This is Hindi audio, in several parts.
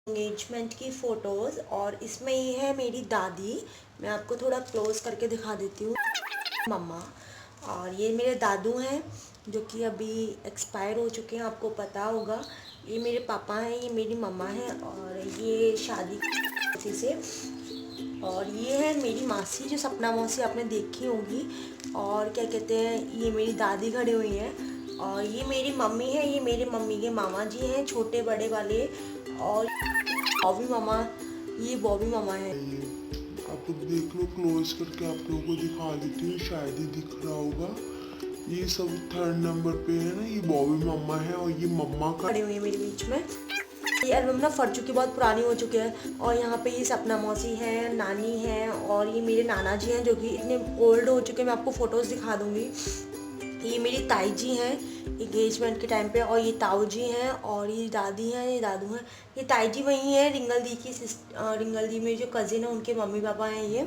एंगेजमेंट की फ़ोटोज़ और इसमें ये है मेरी दादी। मैं आपको थोड़ा क्लोज़ करके दिखा देती हूँ। मम्मा और ये मेरे दादू हैं जो कि अभी एक्सपायर हो चुके हैं, आपको पता होगा। ये मेरे पापा हैं, ये मेरी मम्मा हैं और ये शादी किसी से। और ये है मेरी मासी जो सपना मौसी आपने देखी होगी। और क्या कहते हैं, ये मेरी दादी खड़ी हुई हैं और ये मेरी मम्मी है। ये मेरे मम्मी के मामा जी हैं, छोटे बड़े वाले। और बॉबी मामा, ये बॉबी मामा है। आप लोग देख लो, क्लोज करके आप लोगों को दिखा देती हूँ, शायद ही दिख रहा होगा। ये सब थर्ड नंबर पे है ना, ये बॉबी मम्मा है और ये मम्मा का खड़ी हुई है मेरे बीच में। ये एल्बम ना फट चुकी, बहुत पुरानी हो चुकी है। और यहाँ पे ये सपना मौसी है, नानी है और ये मेरे नाना जी हैं जो कि इतने ओल्ड हो चुके हैं। मैं आपको फ़ोटोज़ दिखा दूँगी। ये मेरी ताई जी हैं इंगेजमेंट के टाइम पे, और ये ताऊ जी हैं और ये दादी हैं, ये दादू हैं। ये ताई जी वही हैं, रिंगल दी की रिंगल दी में जो कज़िन है उनके मम्मी पापा हैं ये।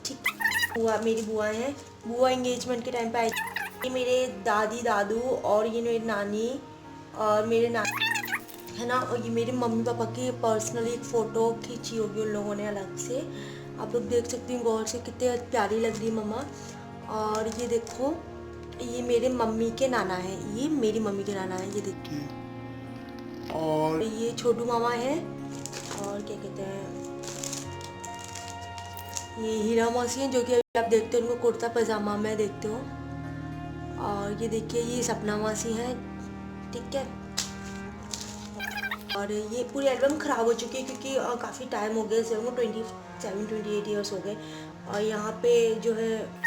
ठीक, बुआ मेरी बुआ हैं। बुआ इंगेजमेंट के टाइम पे आई। ये मेरे दादी दादू और ये मेरी नानी और मेरे है ना। और ये मेरे मम्मी पापा की पर्सनली एक फ़ोटो खींची होगी उन लोगों ने अलग से। आप लोग देख सकती हैं गौर से, कितने प्यारी लग रही है मम्मा। और ये देखो, ये मेरे मम्मी के नाना है, ये मेरी मम्मी के नाना है, ये देखिए। और ये छोटू मामा है। और क्या कहते हैं, ये हीरा मौसी हैं जो कि अभी आप देखते हो उनको कुर्ता पजामा में देखते हो। और ये देखिए, ये सपना मौसी हैं, ठीक है। और ये पूरी एल्बम ख़राब हो चुकी है क्योंकि काफ़ी टाइम हो गया, इसे 27-28 ईयर्स हो गए। और यहाँ पे जो है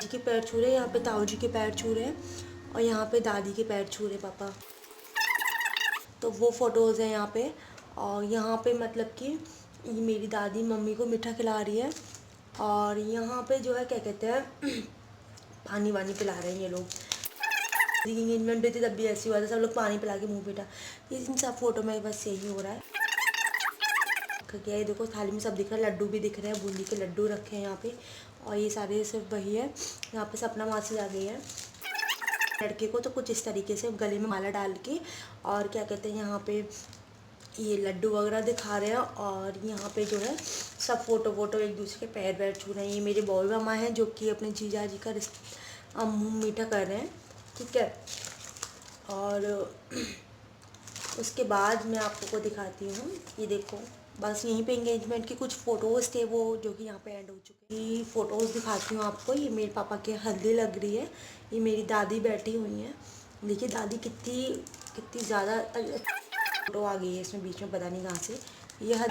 जी के पैर छू रहे हैं, यहाँ पे ताऊ जी के पैर छू रहे हैं और यहाँ पे दादी के पैर छू रहे हैं पापा। तो वो फ़ोटोज़ हैं यहाँ पे। और यहाँ पे मतलब कि ये मेरी दादी मम्मी को मीठा खिला रही है। और यहाँ पे जो है क्या कहते हैं पानी वानी पिला रहे हैं ये लोग। इंगेजमेंट हुई थी तब भी ऐसी हुआ था, सब लोग पानी पिला के मुँह पिटा। ये इन सब फ़ोटो में बस यही हो रहा है। क्या ये देखो, थाली में सब दिख रहा है, लड्डू भी दिख रहे हैं, बूंदी के लड्डू रखे हैं यहाँ पे। और ये सारे सिर्फ वही है। यहाँ पे सपना मासी आ गई है लड़के को, तो कुछ इस तरीके से गले में माला डाल के। और क्या कहते हैं, यहाँ पे ये लड्डू वगैरह दिखा रहे हैं। और यहाँ पे जो है सब फ़ोटो एक दूसरे के पैर वैर छू रहे हैं। ये मेरे बॉबी मामा हैं जो कि अपने जीजा जी का मुँह मीठा कर रहे हैं, ठीक है। और उसके बाद मैं आपको दिखाती हूँ, ये देखो, बस यहीं पे एंगेजमेंट की कुछ फ़ोटोज़ थे वो जो कि यहाँ पे एंड हो चुके हैं। ये फ़ोटोज़ दिखाती हूँ आपको। ये मेरे पापा के हल्दी लग रही है। ये मेरी दादी बैठी हुई हैं, देखिए दादी कितनी कितनी ज़्यादा फ़ोटो आ गई है इसमें बीच में, पता नहीं कहाँ से। ये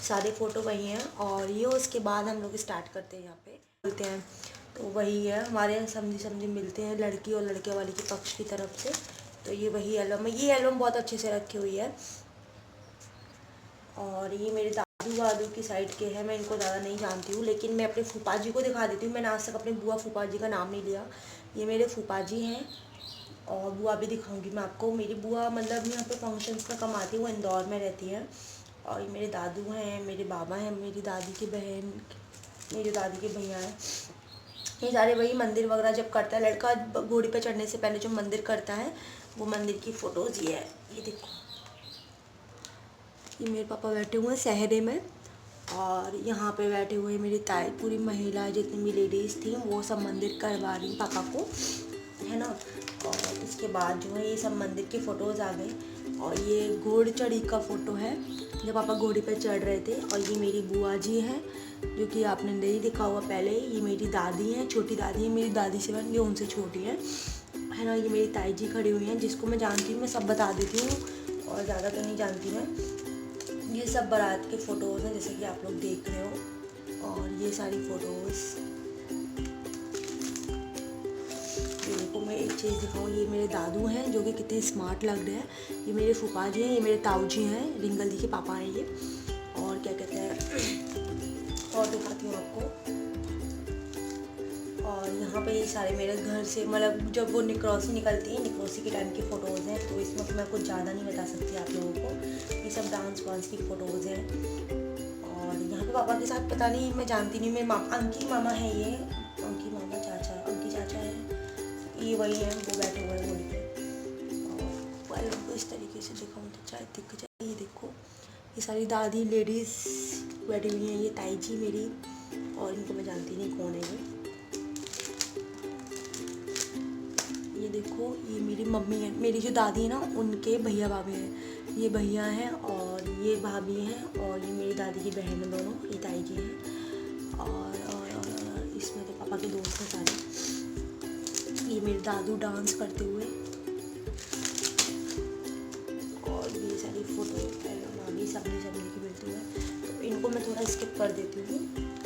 सारे फ़ोटो वही हैं। और ये उसके बाद हम लोग स्टार्ट करते हैं, यहाँ पे बोलते हैं तो वही है, हमारे यहाँ समझी मिलते हैं लड़की और लड़के वाले के पक्ष की तरफ से। तो ये वही एल्बम है। ये एल्बम बहुत अच्छे से रखी हुई है। और ये मेरे दादू वादू की साइड के हैं, मैं इनको ज़्यादा नहीं जानती हूँ, लेकिन मैं अपने फूफा जी को दिखा देती हूँ। मैंने आज तक अपने बुआ फूफा जी का नाम नहीं लिया। ये मेरे फूफा जी हैं और बुआ भी दिखाऊंगी मैं आपको। मेरी बुआ मतलब यहाँ पे फंक्शंस में कम आती है, वो इंदौर में रहती है। और ये मेरे दादू हैं, मेरे बाबा हैं, मेरी दादी की बहन, मेरी दादी के भैया हैं। ये सारे वही मंदिर वगैरह जब करता है लड़का, घोड़ी पे चढ़ने से पहले जो मंदिर करता है वो मंदिर की फ़ोटोज़ ये है। ये देखो, ये मेरे पापा बैठे हुए हैं सहरे में। और यहाँ पे बैठे हुए मेरी ताई, पूरी महिला जितनी भी लेडीज़ थी वो सब मंदिर करवा रही पापा को, है ना। और इसके बाद जो है ये सब मंदिर की फ़ोटोज़ आ गई। और ये घोड़ चढ़ी का फ़ोटो है जब पापा घोड़ी पर चढ़ रहे थे। और ये मेरी बुआ जी हैं जो कि आपने नहीं देखा हुआ पहले। ये मेरी दादी हैं, छोटी दादी है मेरी दादी से, ये उनसे छोटी है ना। ये मेरी ताई जी खड़ी हुई हैं, जिसको मैं जानती हूँ मैं सब बता देती हूँ और ज़्यादा तो नहीं जानती मैं। ये सब बारात के फ़ोटोज़ हैं जैसे कि आप लोग देख रहे हो। और ये सारी फ़ोटोज़, ये देखो, मैं एक चीज़ दिखाऊँ, ये मेरे दादू हैं जो कि कितने स्मार्ट लग रहे हैं। ये मेरे फूफा जी हैं, ये मेरे ताऊ जी हैं, रिंगल दी के पापा हैं ये। और क्या कहते हैं, और दिखाती हूँ आपको। और यहाँ पे ये सारे मेरे घर से, मतलब जब वो निक्रोसी निकलती है, निक्रोसी के टाइम की फ़ोटोज़ हैं। तो इसमें तो मैं कुछ ज़्यादा नहीं बता सकती आप लोगों को। ये सब डांस वांस की फ़ोटोज़ हैं। और यहाँ पे पापा के साथ पता नहीं, मैं जानती नहीं, मेरे अंकी मामा है, ये अंकी मामा चाचा, अंकी चाचा है, ये वही है, वो बैठे हुए हैं घोड़ी पे। और आपको इस तरीके से दिखाऊँ तो शायद दिख जाए। ये देखो ये सारी दादी लेडीज़ बैठी हुई हैं। ये ताई जी मेरी, और इनको मैं जानती नहीं कौन है ये देखो ये मेरी मम्मी है। मेरी जो दादी है ना उनके भैया भाभी हैं। ये भैया हैं और ये भाभी हैं, और ये मेरी दादी की बहन है दोनों। ये ताई जी हैं और इसमें तो पापा के दोस्त हैं सारे। ये मेरे दादू डांस करते हुए, और ये सारी फोटो भाभी सबने की मिलती है। तो इनको मैं थोड़ा स्किप कर देती हूँ,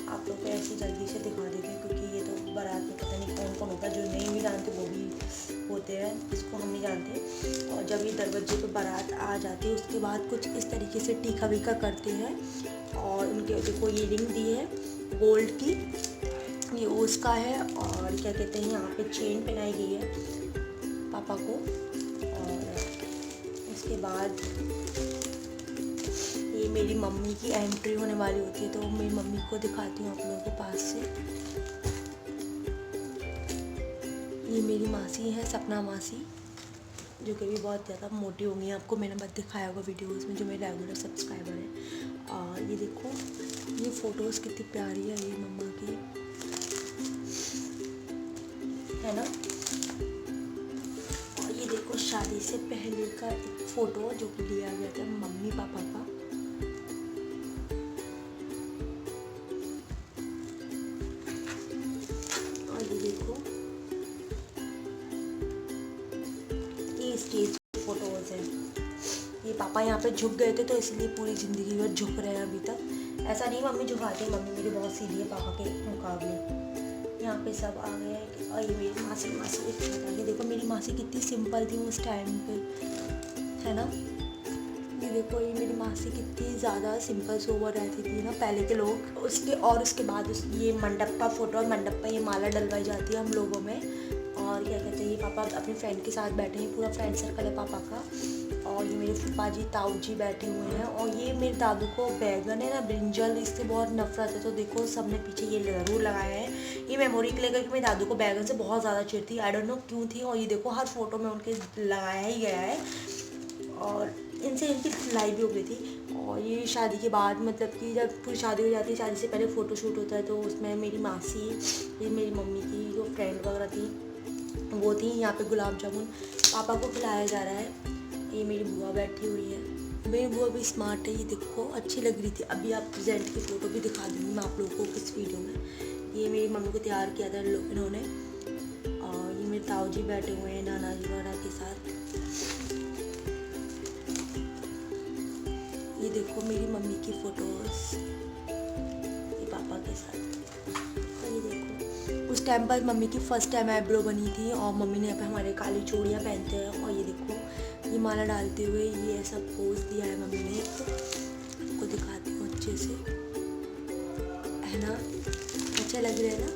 आप लोग को ऐसे जल्दी से दिखा देती हूँ, क्योंकि ये तो बारात में पता नहीं कौन कौन होता है। जो नहीं भी जानते वो भी होते हैं, इसको हम नहीं जानते। और जब ये दरवाजे पे बारात आ जाती है उसके बाद कुछ इस तरीके से टीका वीका करते हैं। और उनके देखो ये रिंग दी है गोल्ड की, ये उसका है। और क्या कहते हैं यहाँ पे चेन पहनाई गई है पापा को। और इसके बाद ये मेरी मम्मी की एंट्री होने वाली होती है, तो मेरी मम्मी को दिखाती हूँ आप लोगों को पास से। ये मेरी मासी है सपना मासी, जो कि भी बहुत ज़्यादा मोटी हो गई है। आपको मैंने बहुत दिखाया होगा वीडियोस में, जो मेरे रेगुलर सब्सक्राइबर हैं। और ये देखो ये फ़ोटोज़ कितनी प्यारी है ये मम्मा की, है ना। और ये देखो शादी से पहले का एक फ़ोटो जो कि लिया गया था मम्मी पापा का। और ये देखो स्टेज फोटोज़ हैं। ये पापा यहाँ पे झुक गए थे तो इसलिए पूरी ज़िंदगी भर झुक रहे हैं अभी तक। ऐसा नहीं मम्मी झुकाती, मम्मी मेरी बहुत सीधी है पापा के मुकाबले। यहाँ पे सब आ गए हैं। और ये मेरी मासी ये देखो मेरी मासी कितनी सिंपल थी उस टाइम पे, है ना। ये देखो ये मेरी मासी कितनी ज़्यादा सिंपल सोबर रहती थी ना पहले के लोग। उसके बाद ये मंडप का फ़ोटो है। मंडप पर ये माला डलवाई जाती है हम लोगों में। और क्या कहते हैं ये पापा अपने फ्रेंड के साथ बैठे हैं, पूरा फ्रेंड सर्कल है पापा का। और ये मेरे फूफा जी ताऊ जी बैठे हुए हैं। और ये मेरे दादू को बैगन है ना ब्रिंजल, इससे बहुत नफरत है। तो देखो सबने पीछे ये ज़रूर लगाया है, ये मेमोरी के लिए, क्योंकि मेरे दादू को बैगन से बहुत ज़्यादा चिढ़ थी। आई डोंट नो क्यों थी। और ये देखो हर फोटो में उनके लगाया ही गया है, और इनसे इनकी लाई भी हो गई थी। और ये शादी के बाद मतलब कि जब पूरी शादी हो जाती है, शादी से पहले फ़ोटो शूट होता है, तो उसमें मेरी मासी, ये मेरी मम्मी की जो फ्रेंड वगैरह थी वो थी। यहाँ पे गुलाब जामुन पापा को खिलाया जा रहा है। ये मेरी बुआ बैठी हुई है। मेरी बुआ भी स्मार्ट है, ये देखो अच्छी लग रही थी। अभी आप प्रेजेंट की फ़ोटो भी दिखा दूँगी मैं आप लोगों को इस वीडियो में। ये मेरी मम्मी को तैयार किया था इन्होंने। और ये मेरे ताऊ जी बैठे हुए हैं नाना जी वगैरह के साथ। ये देखो मेरी मम्मी की फ़ोटोज़ ये पापा के साथ। और ये देखो उस टाइम पर मम्मी की फ़र्स्ट टाइम आईब्रो बनी थी, और मम्मी ने यहाँ पे हमारे काली चूड़ियाँ पहनते हैं। और ये देखो ये माला डालते हुए ये ऐसा पोज दिया है मम्मी ने। आपको दिखाती हूँ अच्छे से, है ना, अच्छा लग रहा है ना।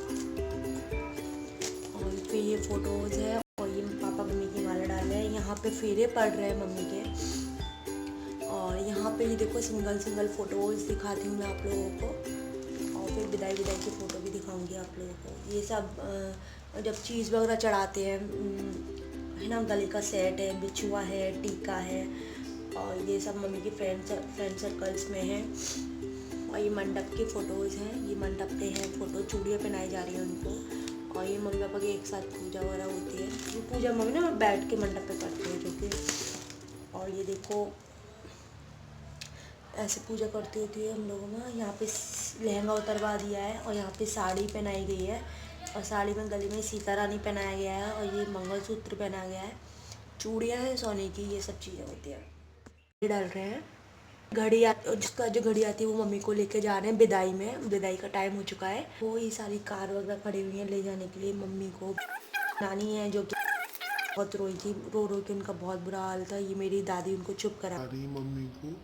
और फिर ये फ़ोटोज़ है, और ये पापा मम्मी की माला डाल रहे हैं। यहाँ पे फेरे पड़ रहे हैं मम्मी के। और यहाँ पे ये देखो सिंगल फ़ोटोज़ दिखाती हूँ मैं आप लोगों को। और फिर विदाई की फ़ोटो भी दिखाऊंगी आप लोगों को। ये सब जब चीज़ वगैरह चढ़ाते हैं, है ना, गले का सेट है, बिछुआ है, टीका है। और ये सब मम्मी की फ्रेंड सर्कल्स में है। और ये मंडप की फ़ोटोज़ हैं, ये मंडप पे हैं फ़ोटो, चूड़ियाँ पहनाई जा रही हैं उनको। और ये मम्मी पापा की एक साथ पूजा वगैरह होती है। ये पूजा मम्मी ना बैठ के मंडप पे करते हैं जो कि। और ये देखो ऐसे पूजा करती होती है हम लोगों में। यहाँ पे लहंगा उतरवा दिया है, और यहाँ पे साड़ी पहनाई गई है। और साड़ी में गले में सीता रानी पहनाया गया है, और ये मंगलसूत्र पहना गया है। चूड़ियाँ हैं सोने की, ये सब चीज़ें होती हैं। ये डाल रहे हैं घड़ी जिसका जो घड़ी आती है वो मम्मी को लेके जा रहे हैं विदाई में। विदाई का टाइम हो चुका है। वो ये सारी कार वगैरह खड़ी हुई हैं ले जाने के लिए मम्मी को। नानी है जो कि बहुत रोई थी, रो के उनका बहुत बुरा हाल था। ये मेरी दादी उनको चुप करा रही मम्मी को।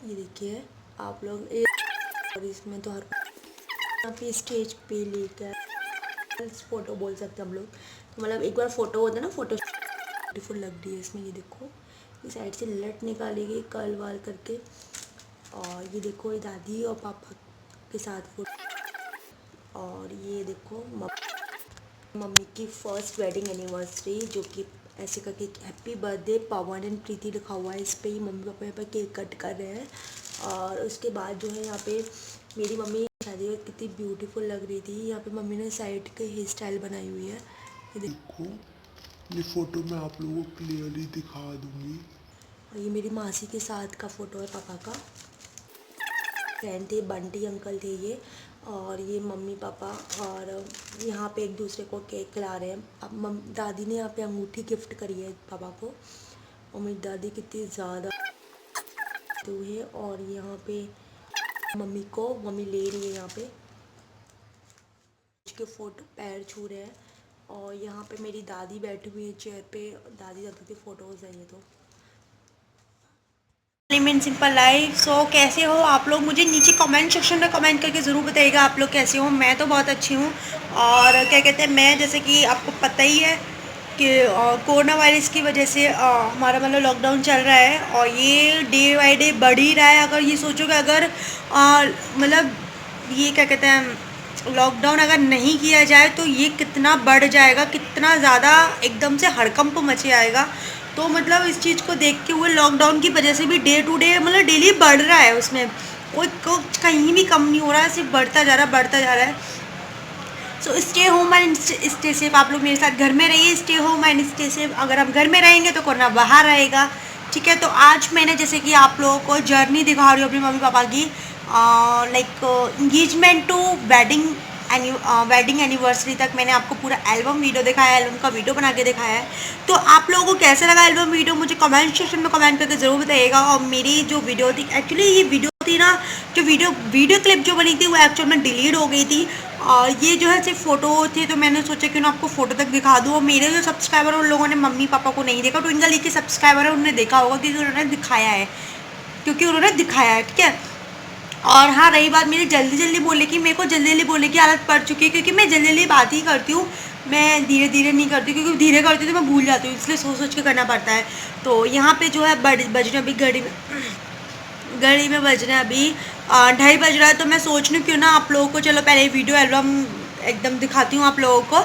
ये देखिए आप लोग और इसमें तो हर यहाँ पे स्टेज पे लेकर फ़ोटो बोल सकते हैं हम लोग। तो मतलब एक बार फ़ोटो होता है ना, फ़ोटो ब्यूटीफुल लग रही है इसमें। ये देखो ये साइड से लट निकाली गई कर्ल वाल करके। और ये देखो ये दादी और पापा के साथ फोटो। और ये देखो मम्मी की फर्स्ट वेडिंग एनिवर्सरी, जो कि ऐसे करके हैप्पी बर्थडे पवन एंड प्रीति लिखा हुआ है इस पर ही। मम्मी पापा यहाँ पर केक कट कर रहे हैं। और उसके बाद जो है यहाँ पे मेरी मम्मी शादी में कितनी ब्यूटीफुल लग रही थी। यहाँ पे मम्मी ने साइड के हेयर स्टाइल बनाई हुई है। देखो ये फोटो मैं आप लोगों को क्लियरली दिखा दूंगी। और ये मेरी मासी के साथ का फ़ोटो है पापा का। फ्रेंड थे, बंटी अंकल थे ये। और ये मम्मी पापा, और यहाँ पे एक दूसरे को केक खिला रहे हैं। अब दादी ने यहाँ पे अंगूठी गिफ्ट करी है पापा को। और मेरी दादी कितनी ज़्यादा हुई है। और यहाँ पे मम्मी ले रही है यहाँ पे के फोटो, पैर छू रहे हैं। और यहाँ पे मेरी दादी बैठी हुई है चेयर पे। दादी दादी की फ़ोटोज़ है ये तो। In simple life. सो कैसे हो आप लोग, मुझे नीचे कमेंट सेक्शन में कमेंट करके ज़रूर बताइएगा आप लोग कैसे हो। मैं तो बहुत अच्छी हूँ। और क्या कहते हैं, मैं जैसे कि आपको पता ही है कि कोरोना वायरस की वजह से हमारा मतलब लॉकडाउन चल रहा है। और ये डे बाई डे बढ़ ही रहा है। अगर ये सोचो कि अगर मतलब ये क्या कहते हैं, लॉकडाउन अगर नहीं किया जाए तो ये कितना बढ़ जाएगा, कितना ज़्यादा एकदम से हड़कंप मचे आएगा। तो मतलब इस चीज़ को देखते हुए लॉकडाउन की वजह से भी डे टू डे मतलब डेली बढ़ रहा है, उसमें कोई कहीं भी कम नहीं हो रहा है, सिर्फ बढ़ता जा रहा है। So stay home and stay safe. आप लोग मेरे साथ घर में रहिए, stay home and stay safe. अगर हम घर में रहेंगे तो कोरोना बाहर रहेगा, ठीक है। तो आज मैंने जैसे कि आप लोगों को जर्नी दिखा रही हूँ अपनी मम्मी पापा की, like engagement to wedding anniversary तक मैंने आपको पूरा एल्बम वीडियो दिखाया है, एल्बम का वीडियो बना के दिखाया है। तो आप लोगों को कैसे लगा एल्बम वीडियो, मुझे कमेंट सेक्शन में कमेंट करके ज़रूर बताइएगा। और मेरी जो वीडियो थी, एक्चुअली ये वीडियो थी ना, जो वीडियो क्लिप जो बनी थी वो एक्चुअल में डिलीट हो गई थी। और ये जो है सिर्फ फ़ोटो थे, तो मैंने सोचा क्यों ना आपको फ़ोटो तक दिखा दूँ। और मेरे जो सब्सक्राइबर उन लोगों ने मम्मी पापा को नहीं देखा, ट्विंकल के सब्सक्राइबर है उन्होंने देखा होगा, क्योंकि उन्होंने दिखाया है, ठीक है। और हाँ, रही बात मेरी जल्दी बोलने की, मेरे को जल्दी बोलने की आदत पड़ चुकी है, क्योंकि मैं जल्दी बात ही करती हूँ। मैं धीरे नहीं करती, क्योंकि धीरे करती हूँ तो मैं भूल जाती हूँ, इसलिए सोच के करना पड़ता है। तो यहाँ पे जो है बज रहे अभी घड़ी में बज रहे हैं अभी 2:30 बज रहा है। तो मैं सोच रही हूँ क्यों ना आप लोगों को, चलो पहले वीडियो एल्बम एकदम दिखाती हूँ आप लोगों को।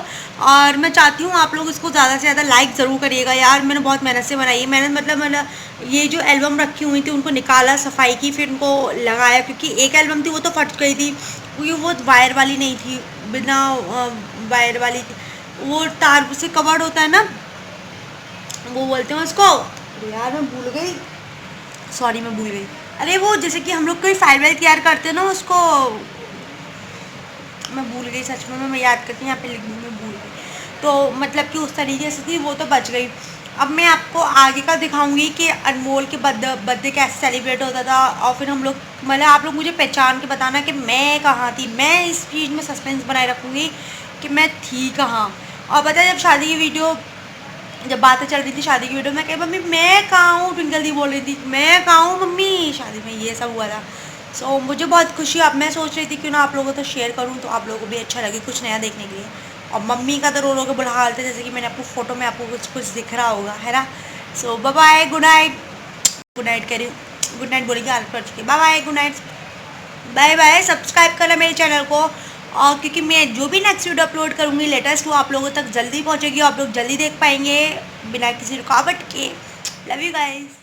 और मैं चाहती हूँ आप लोग इसको ज़्यादा से ज़्यादा लाइक ज़रूर करिएगा यार। मैंने बहुत मेहनत से बनाई है, मतलब ये जो एल्बम रखी हुई थी उनको निकाला, सफाई की, फिर उनको लगाया, क्योंकि एक एल्बम थी वो तो फट गई थी, क्योंकि वो वायर वाली नहीं थी, बिना वायर वाली थी, वो तार से कवर्ड होता है ना, वो बोलते हैं उसको। यार मैं भूल गई, अरे वो जैसे कि हम लोग कोई फाइल तैयार करते हैं ना, उसको मैं भूल गई, सच में मैं याद करती हूँ, यहाँ पे लिखने में भूल गई। तो मतलब कि उस तरीके से थी, वो तो बच गई। अब मैं आपको आगे का दिखाऊंगी कि अनमोल के बर्थडे कैसे सेलिब्रेट होता था। और फिर हम लोग मतलब आप लोग मुझे पहचान के बताना कि मैं कहाँ थी। मैं इस चीज़ में सस्पेंस बनाए रखूँगी कि मैं थी कहाँ। और पता है, जब बातें चल रही थी शादी की वीडियो में, कही मम्मी मैं कहाँ हूँ, ट्विंकल दी बोल रही थी मैं कहाँ हूँ मम्मी शादी में, ये सब हुआ था। सो मुझे बहुत खुशी। अब मैं सोच रही थी क्यों ना आप लोगों को तो शेयर करूँ, तो आप लोगों को भी अच्छा लगे कुछ नया देखने के लिए। और मम्मी का तो रो के बुरा हाल था, जैसे कि मैंने आपको फोटो में आपको कुछ दिख रहा होगा, है ना। सो बाय बाय, गुड नाइट कह रही हूँ, गुड नाइट बोलेगी, हालत पड़ चुकी है। Bye bye, good night, bye bye. Subscribe करना मेरे चैनल को, और क्योंकि मैं जो भी नेक्स्ट वीडियो अपलोड करूँगी लेटेस्ट, वो आप लोगों तक जल्दी पहुँचेगी, आप लोग जल्दी देख पाएंगे बिना किसी रुकावट के। Love you guys.